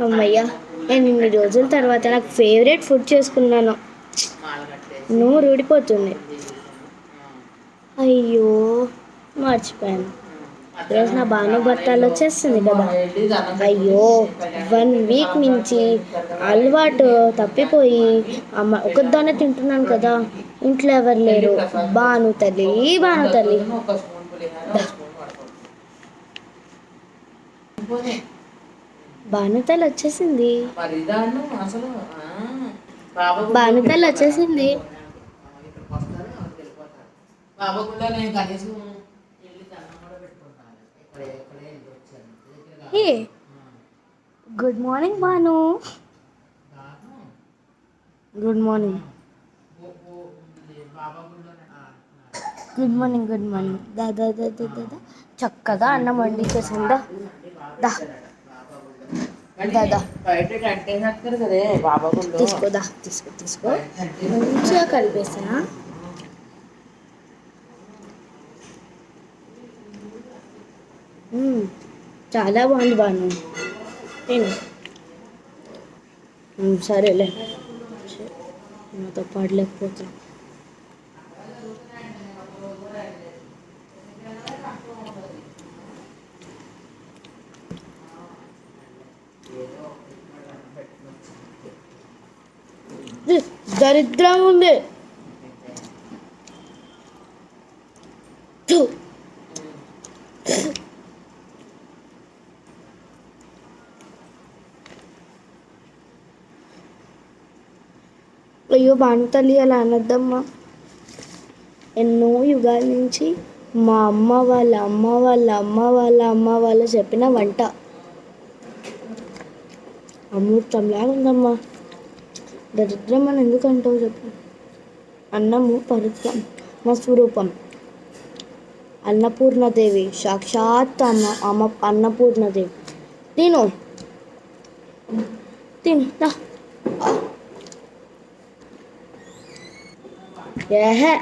అమ్మయ్య, నేను ఇన్ని రోజుల తర్వాత నాకు ఫేవరెట్ ఫుడ్ చేసుకున్నాను. నోరు ఊడిపోతుంది. అయ్యో, మర్చిపోయాను. ఈరోజు నా భానుభర్తలు వచ్చేస్తుంది కదా. అయ్యో, 1 వీక్ నుంచి అలవాటు తప్పిపోయి ఒకదాన్నే తింటున్నాను కదా. ఇంట్లో ఎవరు లేరు. భాను తల్లి, భాను తల్లి. భానుతల్లి వచ్చేసింది. భానుతల్లి వచ్చేసింది. Hey, good morning Bhanu. Good morning. Good morning, good morning. దాదా దాదా దాదా చక్కగా అన్నం వండించేసిందా. దా దాదా తీసుకోదా, తీసుకో తీసుకో. మంచిగా కలిపేసా. చాలా బాగుంది బాను. నేను సరేలే, నాతో పాడలేకపోతున్నా. దరిద్రంగా ఉంది. అయ్యో భానుతల్లి, అలా అనద్దమ్మా. ఎన్నో యుగాల నుంచి మా అమ్మ వాళ్ళ అమ్మ వాళ్ళ అమ్మ వాళ్ళ అమ్మ వాళ్ళు చెప్పిన వంట అమృతంలాగా ఉందమ్మా. దరిద్రం అని ఎందుకంటావు చెప్పు. అన్నము పరబ్రహ్మ స్వరూపం. అన్నపూర్ణదేవి, సాక్షాత్ అన్నపూర్ణదేవి. తిను తిను. ఏహే,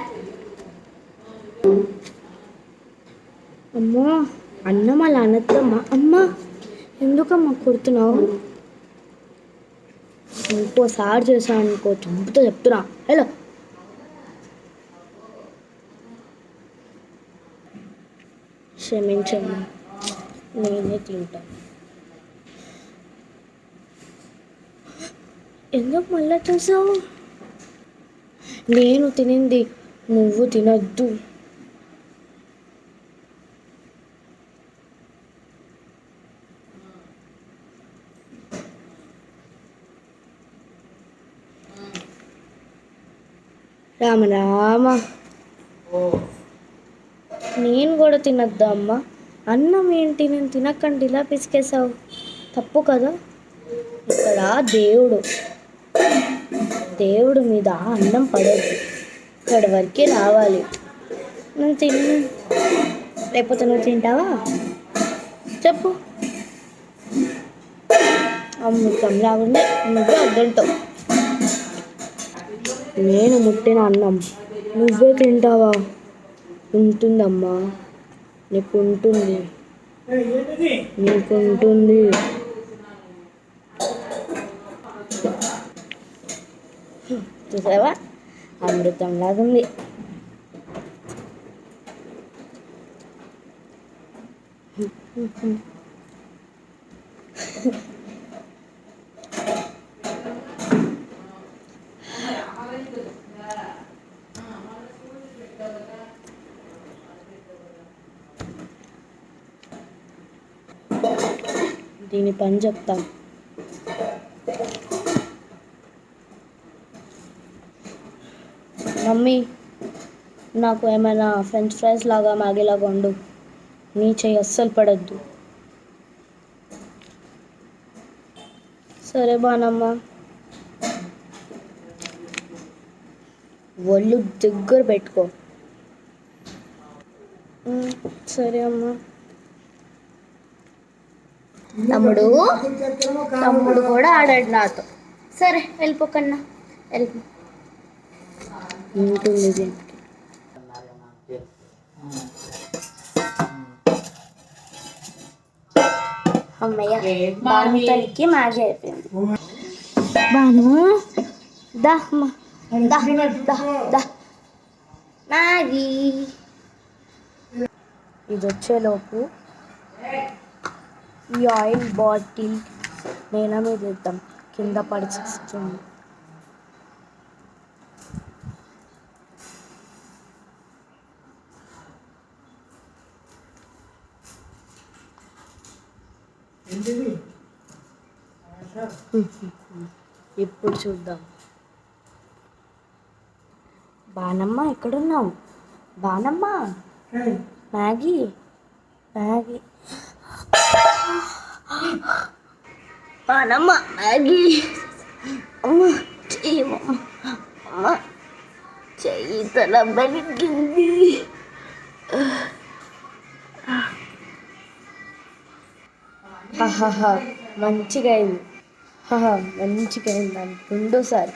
అమ్మా, అన్నం అలా అనద్దమ్మా. అమ్మా, ఎందుకమ్మా కొడుతున్నావు? ఇంకోసారి చేశాను అనుకో, చంపుతో చెప్తున్నా. హలో, క్షమించమ్మా, నేనే తింటాను. ఎందుకు మళ్ళా చూసావు? నేను తినింది నువ్వు తినద్దు. రామ రామ, నేను కూడా తినద్దా అమ్మా? అన్నం ఏంటి, నేను తినకండి ఇలా పిసికేసావు, తప్పు కదా. ఇక్కడ దేవుడు మీద అన్నం పడద్దు, ఇక్కడ వరకే రావాలి. నేను లేకపోతే నువ్వు తింటావా చెప్పు. అమృతం లాగుండే, నువ్వే వద్దంటావు. నేను ముట్టిన అన్నం నువ్వే తింటావా? ఉంటుందమ్మా, నీకుంటుంది. చూసావా, అమృతం లాగుంది. దీని పని చెప్తా. మమ్మీ, నాకు ఏమైనా ఫ్రెంచ్ ఫ్రైస్ లాగా మ్యాగీలాగా వండు. నీ చెయ్యి అస్సలు పడద్దు. సరే బానమ్మ. ఒళ్ళు దగ్గర పెట్టుకో. సరే అమ్మా. తమ్ముడు కూడా ఆడాడు నాతో. సరే వెళ్ళిపోకన్నా, వెళ్ళిపో. ఉంటుంది అమ్మయ్య బానుతనికి మ్యాగీ అయిపోయింది. బాను దా దా దా దా మ్యాగీ. ఇది వచ్చేలోపు ఈ ఆయిల్ బాటిల్ నేల మీద వేద్దాం, కింద పడిచేస్తుంది. ఇప్పుడు చూద్దాం. బానమ్మ ఎక్కడున్నావు? బానమ్మ మ్యాగీ మ్యాగీ బానమ్మ మ్యాగీ. అమ్మ చెయ్యి, అమ్మ చెయ్యి తల బలిగింది. మంచిగా అయింది, మంచిగా అయింది. దాన్ని రెండోసారి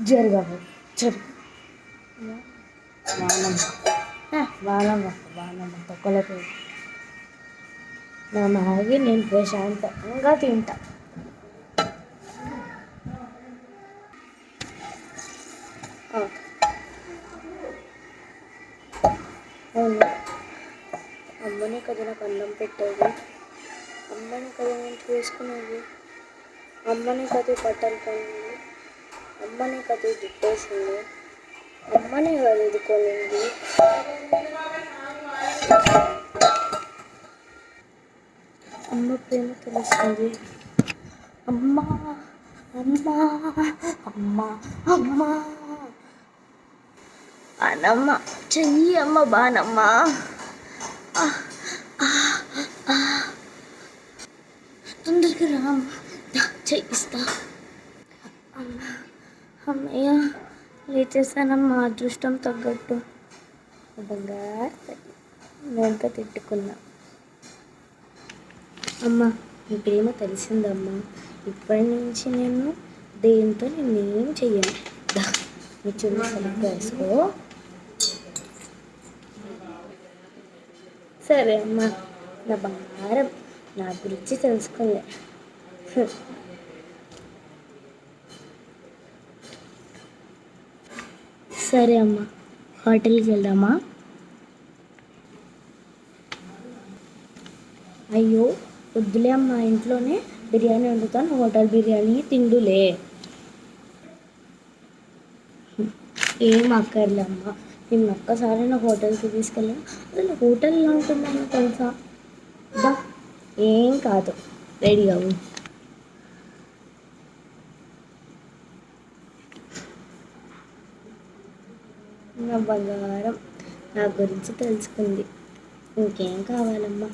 జరగవు జరుగు. బాణమ్మ బాణమ్మ తొక్కలకు నా మ్యాగీ నేను ప్రశాంతంగా తింటా. అవును, అమ్మనే కదా నాకు అన్నం పెట్టేది, అమ్మనే కదా నేను చేసుకునేది, అమ్మనే కదా బట్టలు కొనింది, అమ్మనే కదా దుప్పేసింది, అమ్మనే కదా ఇది కొనింది. అమ్మ ప్రేమ తెలుస్తుంది. అమ్మా అమ్మా అమ్మా అమ్మా బానమ్మ చెయ్యి, అమ్మ బానమ్మ. తొందరగా రా, చేయిస్తా. అమ్మ అమ్మయ్య లేచేసానమ్మా, అదృష్టం తగ్గట్టు. బంగారు నేనంతా తిట్టుకున్నా. అమ్మ నీ ప్రేమ తెలిసిందమ్మా, ఇప్పటి నుంచి నేను దేంతో నేనేం చెయ్యను. నీ చుట్టూ సరిగ్గా వేసుకో. సరే అమ్మా, నా బంగారం నా గురించి తెలుసుకోలే. సరే అమ్మా, హోటల్కి వెళ్దామా? అయ్యో వద్దులే అమ్మా, ఇంట్లోనే బిర్యానీ వండుతాను, హోటల్ బిర్యానీ తిండులే. ఏం అక్కర్లే అమ్మ, నేను ఒక్కసారి నా హోటల్కి తీసుకెళ్ళాను, అసలు హోటల్ ఎలా ఉంటుందని తెలుసా? బా ఏం కాదు, రెడీ అవ్వు. నా బంగారం నా గురించి తెలుసుకుంది, ఇంకేం కావాలమ్మా?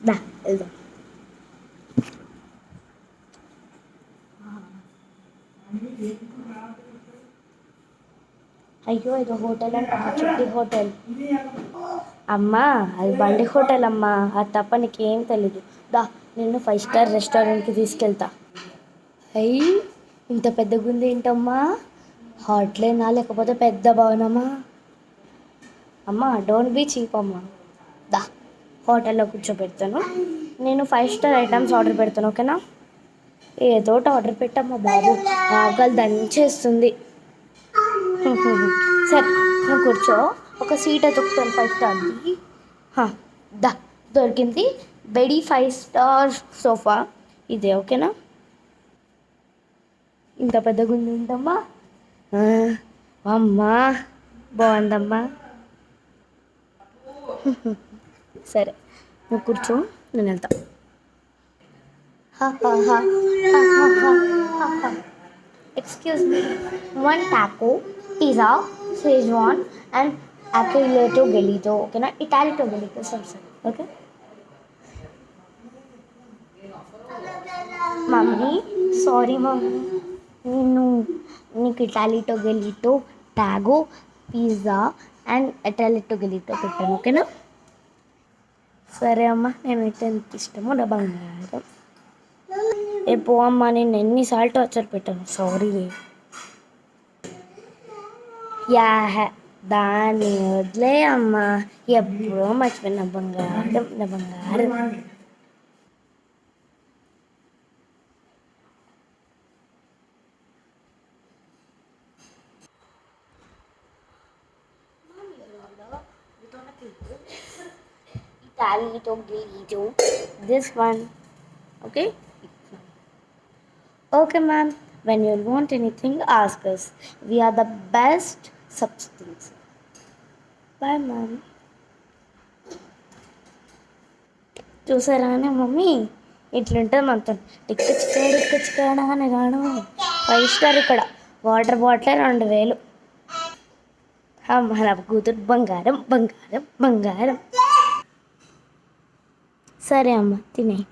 దా వెళ్దాం. అయ్యో ఇది హోటల్ అంట, చుట్టి హోటల్. అమ్మా అది బండి హోటల్ అమ్మా, అది తప్ప నీకేం తెలీదు. దా నేను 5 స్టార్ రెస్టారెంట్కి తీసుకెళ్తా. అయ్యి ఇంత పెద్ద గుంది ఏంటమ్మా, హోటలేనా లేకపోతే పెద్ద భవనమా? అమ్మా డోంట్ బీ చీప్ అమ్మా. దా హోటల్లో కూర్చోబెడతాను, నేను 5 స్టార్ ఐటమ్స్ ఆర్డర్ పెడతాను, ఓకేనా? ఏదో ఒకటి ఆర్డర్ పెట్టమ్మా బాబు, ఆకలి దంచేస్తుంది. సరే నువ్వు కూర్చో, ఒక సీట్ ఎతుకుతాను 5 స్టార్ది. దా దొరికింది, బెడీ 5 స్టార్ సోఫా ఇదే, ఓకేనా? ఇంత పెద్దగా ఉంది ఏంటమ్మా? అమ్మా బాగుందమ్మా. సరే నువ్వు కూర్చో, నేను వెళ్తా. Excuse me, 1 taco, pizza, Szechuan and Acolato Galito, ఓకేనా? Italito Galito, సరే ఓకే. మమ్మీ సారీ మమ్మీ, నేను నీకు ఇటాలిటో గెలిటో టాగో పిజ్జా అండ్ ఇటాలిటో గెలిటో పెట్టాను, ఓకేనా? సరే అమ్మ, నేనైతే ఎంత ఇష్టమో నా బంగారం. పో అమ్మ, నేను ఎన్నిసార్లు టార్చర్ పెట్టాను, సారీ. యా దాన్ని వదిలే అమ్మ. ఎప్పుడో మర్చిపోయిన బంగారం, నా బంగారం. Italito, this one, okay? Okay, ma'am. When you want anything, ask us. We are the best substance. Bye, ma'am. చూసారానే మమ్మీ, ఇట్లుంటుంది మనతో. టిక్కిచ్చుకోడా అని రాను. 5 స్టార్ ఇక్కడ. Water bottle 2000. మన కూతురు బంగారం, బంగారం, బంగారం. సరే అమ్మ, తినేసాను.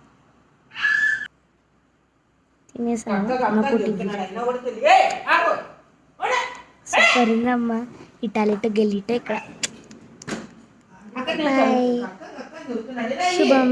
నాకు సూపర్ందమ్మా. ఇటాలిట గెలిట ఇక్కడ. బాయ్, శుభం.